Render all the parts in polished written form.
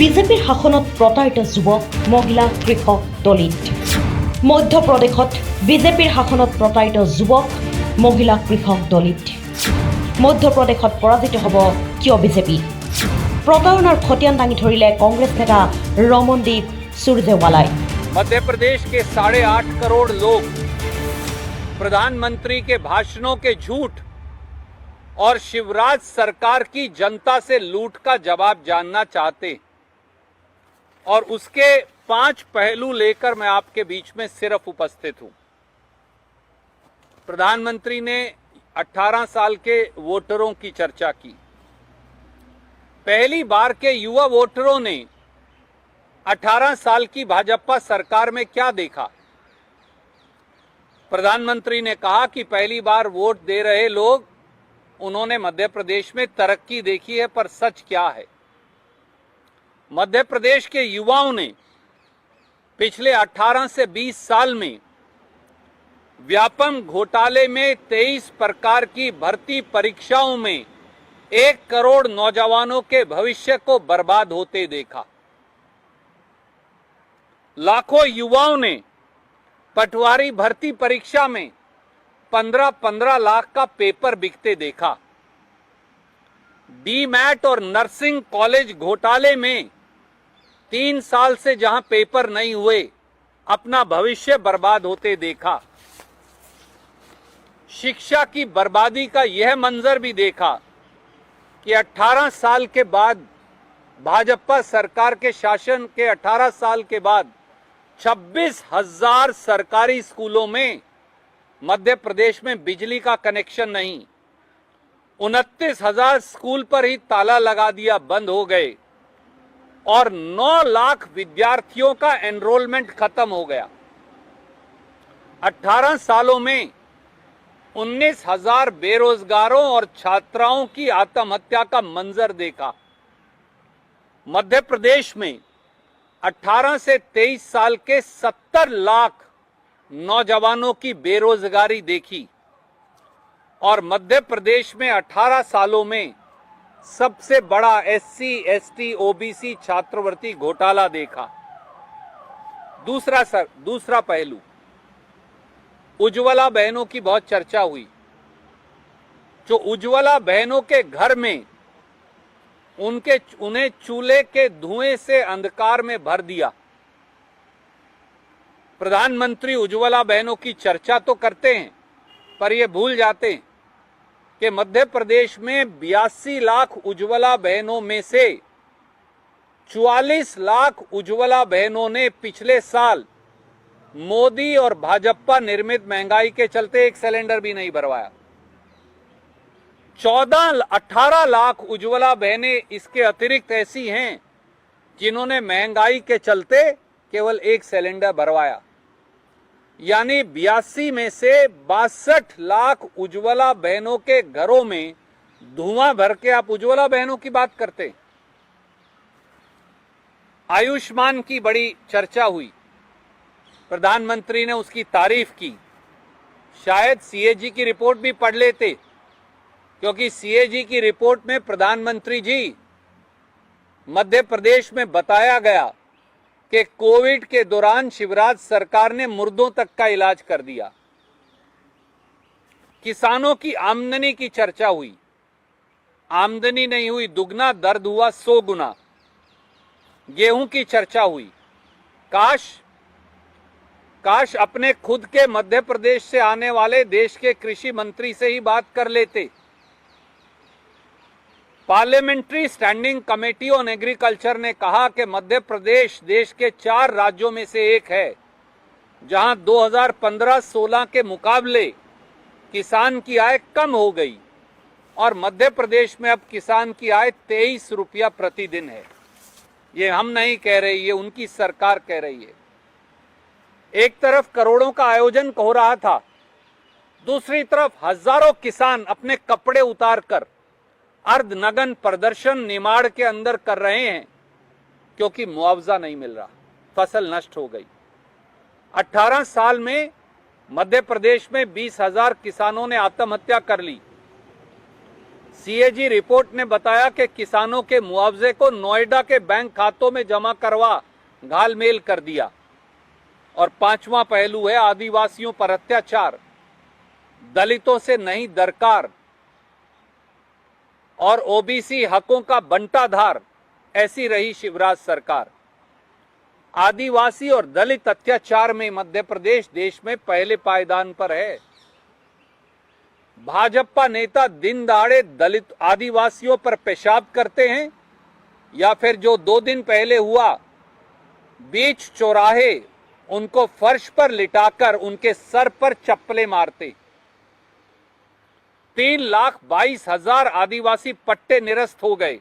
বিজেপিৰ শাসনত প্ৰতাৰিত যুৱক মহিলা কৃষক দলিত। মধ্যপ্ৰদেশত বিজেপিৰ শাসনত প্ৰতাৰিত যুৱক মহিলা কৃষক দলিত। মধ্যপ্ৰদেশত পৰাজিত হ'ব কিয় বিজেপি? প্ৰতাৰণাৰ খতিয়ান দাঙি ধৰিলে কংগ্ৰেছ নেতা ৰমনদীপ सुरजेवाला। मध्य प्रदेश के 8.5 करोड़ लोग प्रधानमंत्री के भाषणों के झूठ और शिवराज सरकार की जनता से लूट का जवाब जानना चाहते हैं और उसके 5 पहलू लेकर मैं आपके बीच में सिर्फ उपस्थित हूं। प्रधानमंत्री ने 18 साल के वोटरों की चर्चा की। पहली बार के युवा वोटरों ने 18 साल की भाजपा सरकार में क्या देखा? प्रधानमंत्री ने कहा कि पहली बार वोट दे रहे लोग, उन्होंने मध्य प्रदेश में तरक्की देखी है, पर सच क्या है? मध्य प्रदेश के युवाओं ने पिछले 18 से 20 साल में व्यापम घोटाले में 23 प्रकार की भर्ती परीक्षाओं में 1 करोड़ नौजवानों के भविष्य को बर्बाद होते देखा। लाखों युवाओं ने पटवारी भर्ती परीक्षा में 15-15 लाख का पेपर बिकते देखा। डीमैट और नर्सिंग कॉलेज घोटाले में 3 साल से जहां पेपर नहीं हुए, अपना भविष्य बर्बाद होते देखा। शिक्षा की बर्बादी का यह मंजर भी देखा कि 18 साल के बाद, भाजपा सरकार के शासन के 18 साल के बाद 26,000 सरकारी स्कूलों में मध्य प्रदेश में बिजली का कनेक्शन नहीं। 29,000 स्कूल पर ही ताला लगा दिया, बंद हो गए और 9 लाख विद्यार्थियों का एनरोलमेंट खत्म हो गया। 18 सालों में 19,000 बेरोजगारों और छात्राओं की आत्महत्या का मंजर देखा। मध्य प्रदेश में 18 से 23 साल के 70 लाख नौजवानों की बेरोजगारी देखी और मध्य प्रदेश में 18 सालों में सबसे बड़ा SC, ST, OBC छात्रवृत्ति घोटाला देखा। दूसरा पहलू, उज्ज्वला बहनों की बहुत चर्चा हुई। जो उज्ज्वला बहनों के घर में उन्हें चूल्हे के धुएं से अंधकार में भर दिया। प्रधानमंत्री उज्ज्वला बहनों की चर्चा तो करते हैं, पर ये भूल जाते हैं कि मध्य प्रदेश में 82 लाख उज्ज्वला बहनों में से 44 लाख उज्ज्वला बहनों ने पिछले साल मोदी और भाजपा निर्मित महंगाई के चलते 1 सिलेंडर भी नहीं भरवाया। 18 लाख उज्ज्वला बहनें इसके अतिरिक्त ऐसी हैं जिन्होंने महंगाई के चलते केवल 1 सिलेंडर भरवाया। यानी 82 में से 62 लाख उज्ज्वला बहनों के घरों में धुआं भर के आप उज्ज्वला बहनों की बात करते हैं। आयुष्मान की बड़ी चर्चा हुई, प्रधानमंत्री ने उसकी तारीफ की। शायद CAG की रिपोर्ट भी पढ़ लेते, क्योंकि CAG की रिपोर्ट में प्रधानमंत्री जी, मध्य प्रदेश में बताया गया कि कोविड के दौरान शिवराज सरकार ने मुर्दों तक का इलाज कर दिया। किसानों की आमदनी की चर्चा हुई। आमदनी नहीं हुई दुगना, दर्द हुआ 100 गुना। गेहूं की चर्चा हुई। काश अपने खुद के मध्य प्रदेश से आने वाले देश के कृषि मंत्री से ही बात कर लेते। Parliamentary standing committee on agriculture ने कहा कि मध्य प्रदेश देश के 4 राज्यों में से एक है जहां 2015-16 के मुकाबले किसान की आय कम हो गई और मध्य प्रदेश में अब किसान की आय 23 रुपया प्रतिदिन है। ये हम नहीं कह रहे, ये उनकी सरकार कह रही है। एक तरफ करोड़ों का आयोजन हो रहा था, दूसरी तरफ हजारों किसान अपने कपड़े उतारकर अर्धनग्न प्रदर्शन निमाड़ के अंदर कर रहे हैं, क्योंकि मुआवजा नहीं मिल रहा, फसल नष्ट हो गई। 18 साल में मध्य प्रदेश में 20,000 किसानों ने आत्महत्या कर ली। सीएजी रिपोर्ट ने बताया कि किसानों के मुआवजे को नोएडा के बैंक खातों में जमा करवा घालमेल कर दिया। और पांचवा पहलू है आदिवासियों पर अत्याचार, दलितों से नहीं दरकार और ओबीसी हकों का बंटाधार, ऐसी रही शिवराज सरकार। आदिवासी और दलित अत्याचार में मध्य प्रदेश देश में पहले पायदान पर है। भाजपा नेता दिन दहाड़े दलित आदिवासियों पर पेशाब करते हैं या फिर जो 2 दिन पहले हुआ, बीच चौराहे उनको फर्श पर लिटाकर उनके सर पर चप्पलें मारते। 3,22,000 आदिवासी पट्टे निरस्त हो गए।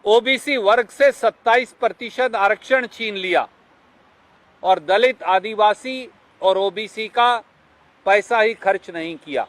ओबीसी वर्ग से 27% आरक्षण छीन लिया और दलित, आदिवासी और ओबीसी का पैसा ही खर्च नहीं किया।